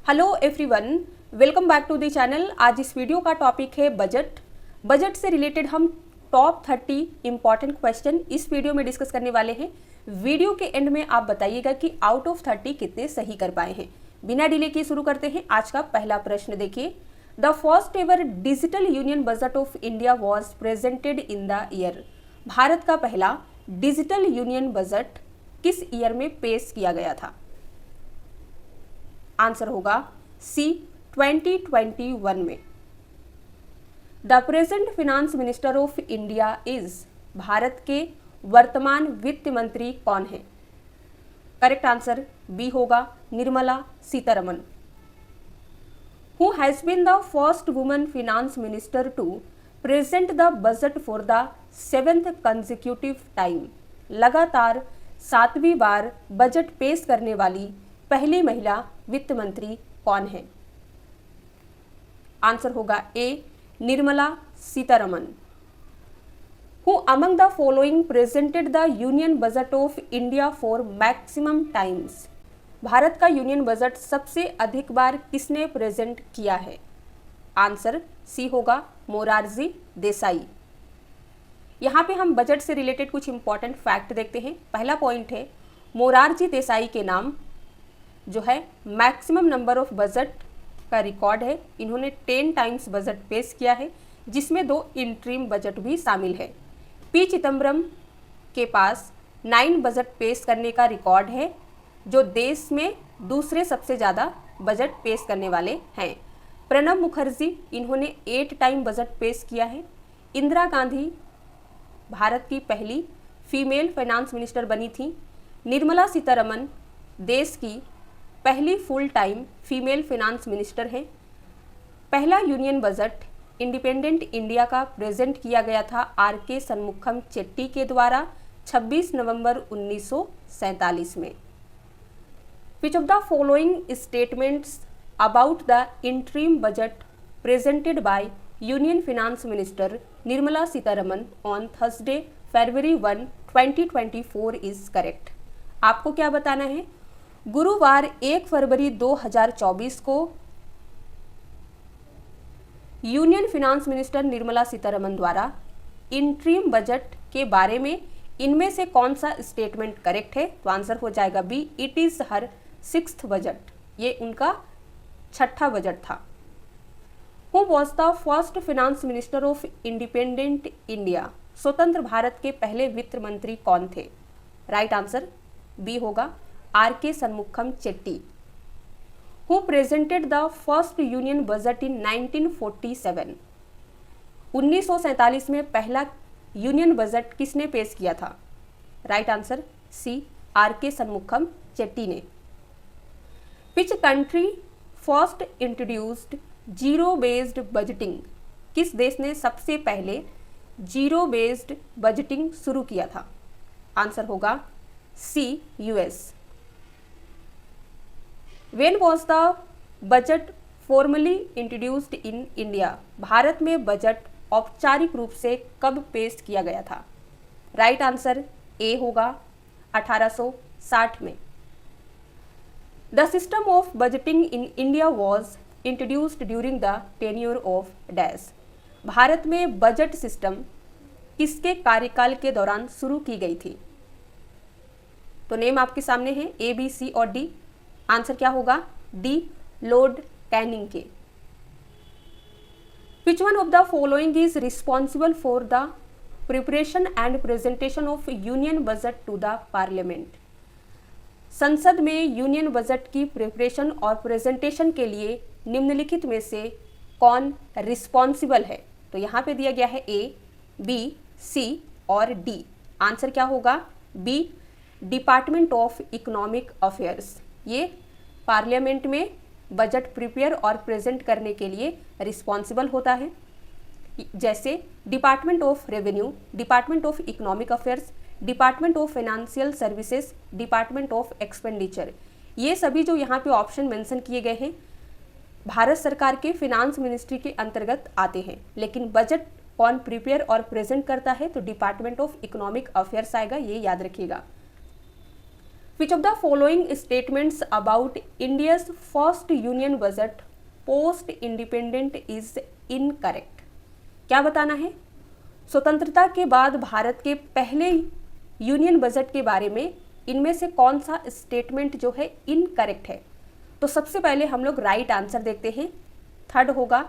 Hello everyone, welcome back to the channel. आज इस video का टॉपिक है बजट। बजट से रिलेटेड हम टॉप 30 इंपॉर्टेंट क्वेश्चन इस वीडियो में डिस्कस करने वाले हैं। वीडियो के एंड में आप बताइएगा कि आउट ऑफ 30 कितने सही कर पाए हैं। बिना डिले किए शुरू करते हैं। आज का पहला प्रश्न देखिए, the first ever digital union budget of India was presented in the year. Bharat का पहला डिजिटल यूनियन बजट किस ईयर में पेश किया गया था? आंसर होगा सी 2021 में। The present finance minister of India is. Bharat के वर्तमान वित्त मंत्री कौन है? करेक्ट आंसर बी होगा Nirmala Sitharaman. Who has been the first woman finance minister to present the budget for the 7th consecutive time. लगातार 7वीं बार बजट पेश करने वाली पहली महिला वित्त मंत्री कौन है? आंसर होगा A Nirmala Sitharaman. Who among the following presented the union budget of India for maximum times. Bharat का यूनियन बजट सबसे अधिक बार किसने प्रेजेंट किया है? आंसर सी होगा मोरारजी देसाई। यहाँ पे हम बजट से रिलेटेड कुछ इंपॉर्टेंट फैक्ट देखते हैं। पहला पॉइंट है, मोरारजी देसाई के नाम जो है मैक्सिमम नंबर ऑफ बजट का रिकॉर्ड है। इन्होंने 10 टाइम्स बजट पेश किया है, जिसमें 2 इंटरिम बजट भी शामिल है। पी चिदम्बरम के पास 9 बजट पेश करने का रिकॉर्ड है, जो देश में दूसरे सबसे ज़्यादा बजट पेश करने वाले हैं। प्रणब मुखर्जी, इन्होंने 8 टाइम बजट पेश किया है। इंदिरा गांधी भारत की पहली फीमेल फाइनेंस मिनिस्टर बनी थी। निर्मला सीतारमन देश की पहली full time female finance minister है। पहला यूनियन बजट इंडिपेंडेंट इंडिया का प्रेजेंट किया गया था आर.के. शनमुखम चेट्टी के द्वारा 26 नवंबर 1947 में। Which of the following statements about the interim budget presented by union finance minister Nirmala Sitharaman on Thursday February 1, 2024 is correct. आपको क्या बताना है? गुरुवार 1 फरवरी 2024 को union finance minister Nirmala Sitharaman द्वारा इंटरिम बजट के बारे में इनमें से कौन सा स्टेटमेंट करेक्ट है? तो आंसर हो जाएगा B, it is her 6th budget. ये उनका 6ठा बजट था। Who was the first finance minister of independent India. स्वतंत्र भारत के पहले वित्त मंत्री कौन थे? राइट आंसर बी होगा R K. Shanmukham Chetty. Who presented the first union budget in 1947। 1947 में पहला यूनियन बजट किसने पेश किया था? Right answer C R K. Shanmukham Chetty ने। Which country first introduced zero based budgeting. किस देश ने सबसे पहले जीरो बेस्ड बजटिंग शुरू किया था? आंसर होगा C US. When was the budget formally introduced in India? Bharat में बजट औपचारिक रूप से कब पेश किया गया था? राइट आंसर ए होगा 1860 में। The system of budgeting in India was introduced during the tenure of dash. Bharat में बजट सिस्टम किसके कार्यकाल के दौरान शुरू की गई थी? तो नेम आपके सामने है ए, बी, सी और डी। आंसर क्या होगा? डी, लॉर्ड कैनिंग के। Which one of the following is responsible for the preparation and presentation of union budget to the parliament. संसद में यूनियन बजट की प्रिपरेशन और प्रेजेंटेशन के लिए निम्नलिखित में से कौन रिस्पॉन्सिबल है? तो यहाँ पे दिया गया है ए, बी, सी और डी। आंसर क्या होगा? B, department of economic affairs. ये पार्लियामेंट में बजट प्रिपेयर और प्रेजेंट करने के लिए रिस्पॉन्सिबल होता है, जैसे department of revenue, department of economic affairs, department of financial services, department of expenditure. ये सभी जो यहाँ पे ऑप्शन मेंशन किए गए हैं भारत सरकार के फिनांस मिनिस्ट्री के अंतर्गत आते हैं, लेकिन बजट कौन प्रिपेयर और प्रेजेंट करता है? तो डिपार्टमेंट ऑफ इकोनॉमिक अफेयर्स आएगा, ये याद रखिएगा। Which of the following statements about India's first union budget post independent is incorrect. क्या बताना है? स्वतंत्रता के बाद भारत के पहले यूनियन बजट के बारे में इनमें से कौन सा स्टेटमेंट जो है इनकरेक्ट है? तो सबसे पहले हम लोग राइट आंसर देखते हैं। थर्ड होगा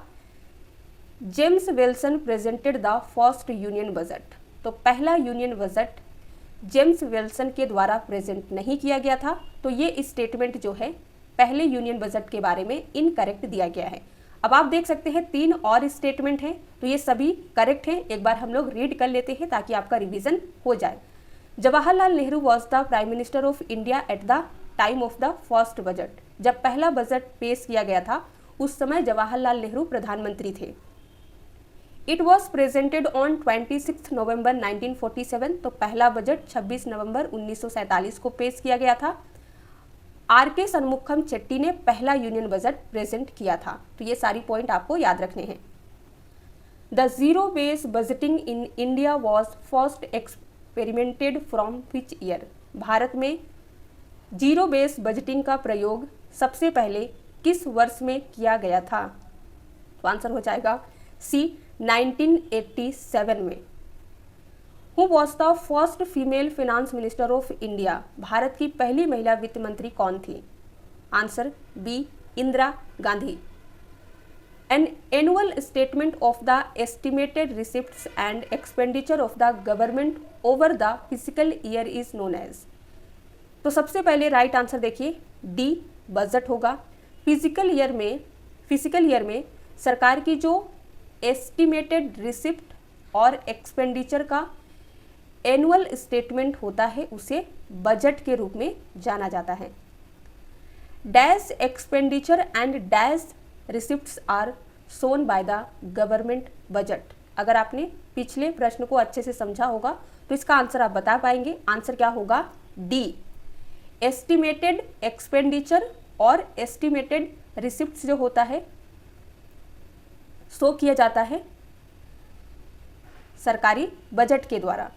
James Wilson presented the first union budget. तो पहला यूनियन बजट जेम्स विल्सन के द्वारा प्रेजेंट नहीं किया गया था, तो ये स्टेटमेंट जो है पहले यूनियन बजट के बारे में इनकरेक्ट दिया गया है। अब आप देख सकते हैं 3 और स्टेटमेंट हैं, तो ये सभी करेक्ट हैं। एक बार हम लोग रीड कर लेते हैं ताकि आपका रिवीजन हो जाए। Jawaharlal Nehru was the prime minister of India at the time of the first budget. जब पहला बजट पेश किया गया था उस समय जवाहरलाल नेहरू प्रधानमंत्री थे। इट वॉज प्रेजेंटेड ऑन 26 नवंबर 1947। तो पहला बजट 26 नवंबर 1947 को पेश किया गया था। आर के सन्मुखम चेट्टी ने पहला यूनियन बजट प्रेजेंट किया था। तो ये सारी पॉइंट आपको याद रखने हैं। The zero base budgeting in India was first experimented from which year. Bharat में जीरो बेस बजटिंग का प्रयोग सबसे पहले किस वर्ष में किया गया था? तो आंसर हो जाएगा सी 1987 में। Who was the first female finance minister of India. Bharat की पहली महिला वित्त मंत्री कौन थी? Answer B Indira Gandhi. An annual statement of the estimated receipts and expenditure of the government over the physical year is known as. तो सबसे पहले राइट आंसर देखिए डी बजट होगा। फिजिकल ईयर में सरकार की जो एस्टिमेटेड रिसिप्ट और एक्सपेंडिचर का एनुअल स्टेटमेंट होता है उसे बजट के रूप में जाना जाता है। Dash expenditure and dash receipts are shown by the government budget. अगर आपने पिछले प्रश्न को अच्छे से समझा होगा तो इसका आंसर आप बता पाएंगे। आंसर क्या होगा? डी एस्टिमेटेड एक्सपेंडिचर और एस्टिमेटेड रिसिप्ट्स जो होता है शो किया जाता है सरकारी बजट के द्वारा।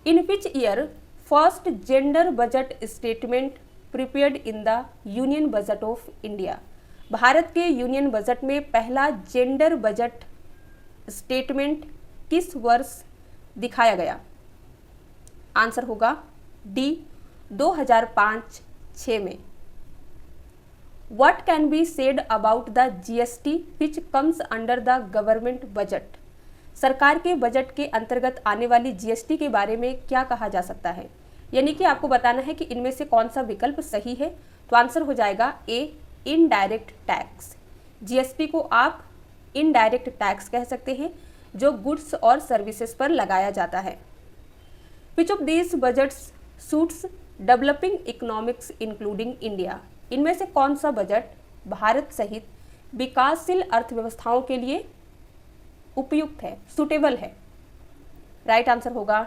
In which year first gender budget statement prepared in the union budget of India. Bharat के यूनियन बजट में पहला जेंडर बजट स्टेटमेंट किस वर्ष दिखाया गया? आंसर होगा डी 2005-6 में। What can be said about the GST which comes under the government budget? सरकार के बजट के अंतर्गत आने वाली जीएसटी के बारे में क्या कहा जा सकता है? यानी कि आपको बताना है कि इनमें से कौन सा विकल्प सही है। तो आंसर हो जाएगा ए इनडायरेक्ट टैक्स। जीएसटी को आप इनडायरेक्ट टैक्स कह सकते हैं जो गुड्स और सर्विसेज पर लगाया जाता है। Which of this budgets suits developing economics including India. इनमें से कौन सा बजट भारत सहित विकासशील अर्थव्यवस्थाओं के लिए उपयुक्त है, सुटेबल है? राइट आंसर होगा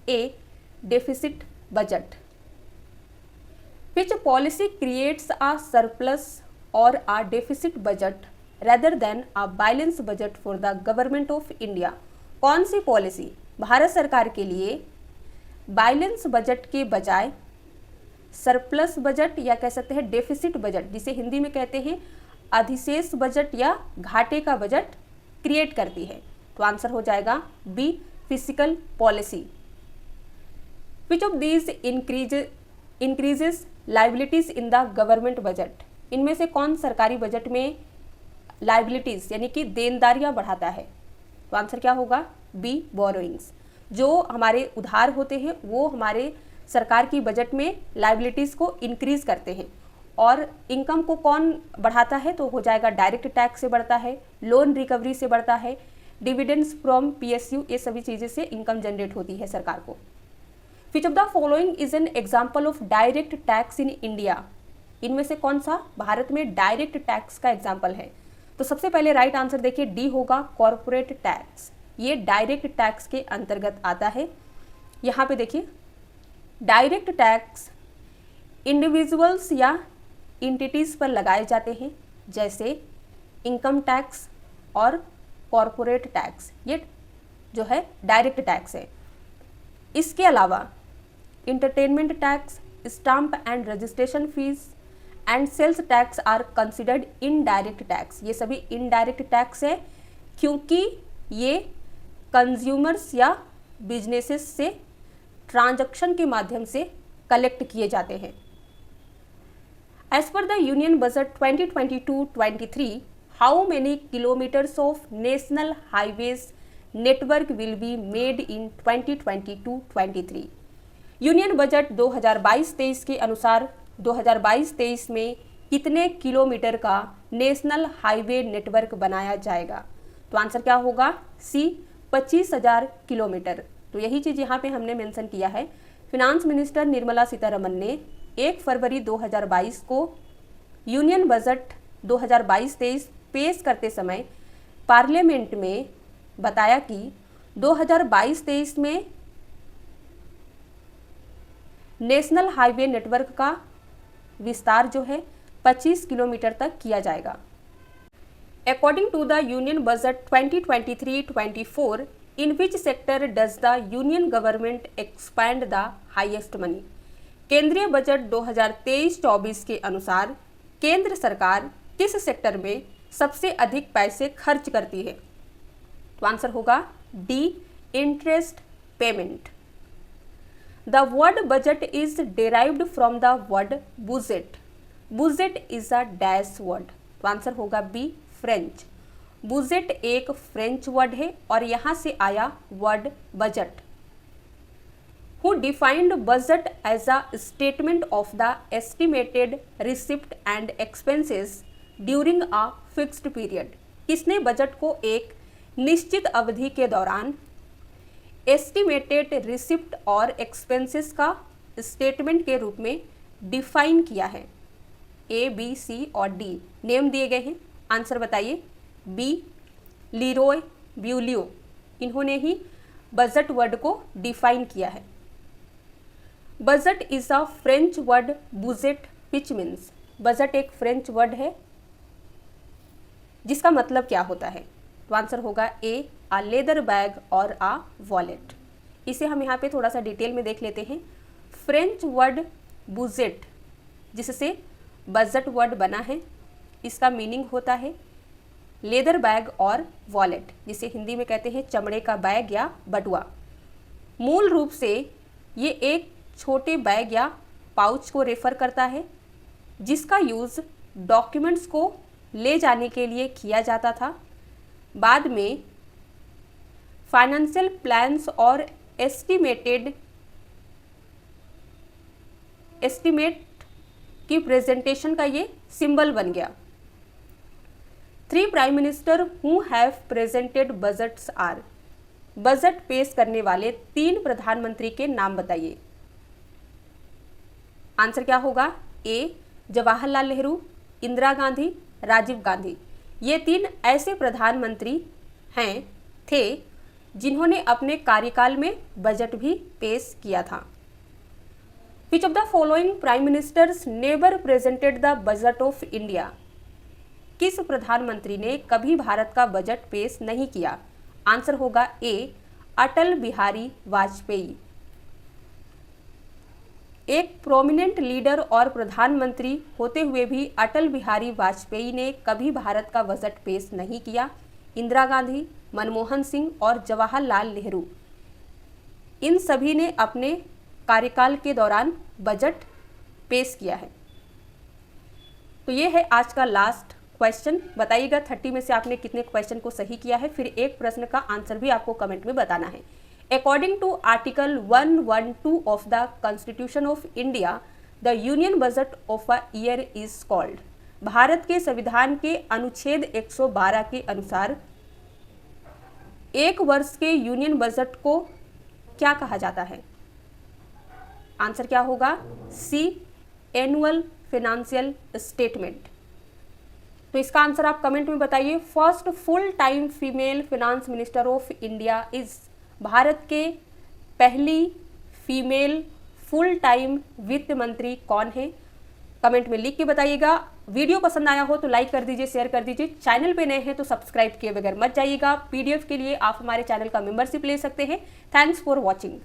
A deficit budget. Which policy creates a surplus और a deficit budget rather than a balance budget for the government of India. कौन सी पॉलिसी भारत सरकार के लिए बैलेंस बजट के बजाय सरप्लस बजट या कह सकते हैं डेफिसिट बजट, जिसे हिंदी में कहते हैं अधिशेष बजट या घाटे का बजट क्रिएट करती है? तो आंसर हो जाएगा B fiscal policy. Which of these increases liabilities in the government budget. इनमें से कौन सरकारी बजट में लाइबिलिटीज यानी कि देनदारियां बढ़ाता है? तो आंसर क्या होगा? B borrowings. जो हमारे उधार होते हैं वो हमारे सरकार की बजट में लाइबिलिटीज को इंक्रीज करते हैं। और इनकम को कौन बढ़ाता है? तो हो जाएगा डायरेक्ट टैक्स से बढ़ता है, लोन रिकवरी से बढ़ता है, डिविडेंड्स फ्रॉम पीएसयू, ये सभी चीज़ें से इनकम जनरेट होती है सरकार को। Which of the following is an example of direct tax in India. इनमें से कौन सा भारत में डायरेक्ट टैक्स का एग्जाम्पल है? तो सबसे पहले राइट आंसर देखिए डी होगा कॉरपोरेट टैक्स। ये डायरेक्ट टैक्स के अंतर्गत आता है। यहाँ पे देखिए डायरेक्ट टैक्स इंडिविजुअल्स या इंटिटीज़ पर लगाए जाते हैं, जैसे इनकम टैक्स और कॉरपोरेट टैक्स, ये जो है डायरेक्ट टैक्स है। इसके अलावा entertainment tax, stamp and registration fees and sales tax are considered indirect tax. ये सभी इनडायरेक्ट टैक्स है क्योंकि ये कंज्यूमर्स या बिजनेसेस से ट्रांजैक्शन के माध्यम से कलेक्ट किए जाते हैं। As per the union budget 2022-23, how many kilometres of national highways network will be made in 2022-23? Union budget 2022-23 के अनुसार 2022-23 में कितने किलोमीटर का नेशनल हाईवे नेटवर्क बनाया जाएगा? तो आंसर क्या होगा? सी 25,000 किलोमीटर। तो यही चीज़ यहाँ पे हमने मेंशन किया है। फिनांस मिनिस्टर निर्मला सीतारमन ने 1 फरवरी 2022 को यूनियन बजट 2022-23 पेश करते समय पार्लियामेंट में बताया कि 2022-23 में नेशनल हाईवे नेटवर्क का विस्तार जो है 25 किलोमीटर तक किया जाएगा। According to the union budget 2023-24, in which sector does the union government expand the highest money? केंद्रीय बजट 2023-24 के अनुसार केंद्र सरकार किस सेक्टर में सबसे अधिक पैसे खर्च करती है? तो आंसर होगा D, interest payment. The word budget is derived from the word bougette. Bougette is a dash word. तो आंसर होगा बी, फ्रेंच। बुजेट एक फ्रेंच वर्ड है और यहां से आया word budget. Who defined budget as a statement of the estimated receipt and expenses during a fixed period? किसने budget को एक निश्चित अवधि के दौरान एस्टिमेटेड रिसिप्ट और एक्सपेंसेस का स्टेटमेंट के रूप में डिफाइन किया है? ए, बी, सी और डी नेम दिए गए हैं। आंसर बताइए। बी, लीरोय ब्यूलियो, इन्होंने ही बजट वर्ड को डिफाइन किया है। Budget is a French word bougette which means, budget एक फ्रेंच वर्ड है जिसका मतलब क्या होता है? तो आंसर होगा ए, आ लेदर बैग और आ वॉलेट। इसे हम यहाँ पे थोड़ा सा डिटेल में देख लेते हैं। फ्रेंच वर्ड बुजेट जिससे बजट वर्ड बना है, इसका मीनिंग होता है लेदर बैग और वॉलेट, जिसे हिंदी में कहते हैं चमड़े का बैग या बटुआ। मूल रूप से ये एक छोटे बैग या पाउच को रेफर करता है जिसका यूज़ डॉक्यूमेंट्स को ले जाने के लिए किया जाता था। बाद में फाइनेंशियल प्लान्स और एस्टिमेट की प्रेजेंटेशन का ये सिंबल बन गया। 3 prime minister who have presented budgets are, budget पेश करने वाले 3 प्रधानमंत्री के नाम बताइए। आंसर क्या होगा? ए, जवाहरलाल नेहरू, इंदिरा गांधी, राजीव गांधी। ये 3 ऐसे प्रधानमंत्री थे जिन्होंने अपने कार्यकाल में बजट भी पेश किया था। Which of the following prime ministers never presented the budget of India? किस प्रधानमंत्री ने कभी भारत का बजट पेश नहीं किया? आंसर होगा ए, अटल बिहारी वाजपेयी। एक प्रोमिनेंट लीडर और प्रधानमंत्री होते हुए भी अटल बिहारी वाजपेयी ने कभी भारत का बजट पेश नहीं किया। इंदिरा गांधी, मनमोहन सिंह और जवाहरलाल नेहरू, इन सभी ने अपने कार्यकाल के दौरान बजट पेश किया है। तो ये है आज का लास्ट क्वेश्चन। बताइएगा 30 में से आपने कितने क्वेश्चन को सही किया है, फिर एक प्रश्न का आंसर भी आपको कमेंट में बताना है। According to article 112 of the constitution of India, the union budget of a year is called. भारत के संविधान के अनुच्छेद 112 के अनुसार एक वर्ष के यूनियन बजट को क्या कहा जाता है? आंसर क्या होगा? सी, एनुअल फाइनेंशियल स्टेटमेंट। तो इसका आंसर आप कमेंट में बताइए। First full time female finance minister of India is, Bharat के पहली फीमेल फुल टाइम वित्त मंत्री कौन है? कमेंट में लिख के बताइएगा। वीडियो पसंद आया हो तो लाइक कर दीजिए, शेयर कर दीजिए। चैनल पे नए हैं तो सब्सक्राइब किए बगैर मत जाइएगा। पीडीएफ के लिए आप हमारे चैनल का मेंबरशिप ले सकते हैं। Thanks for watching.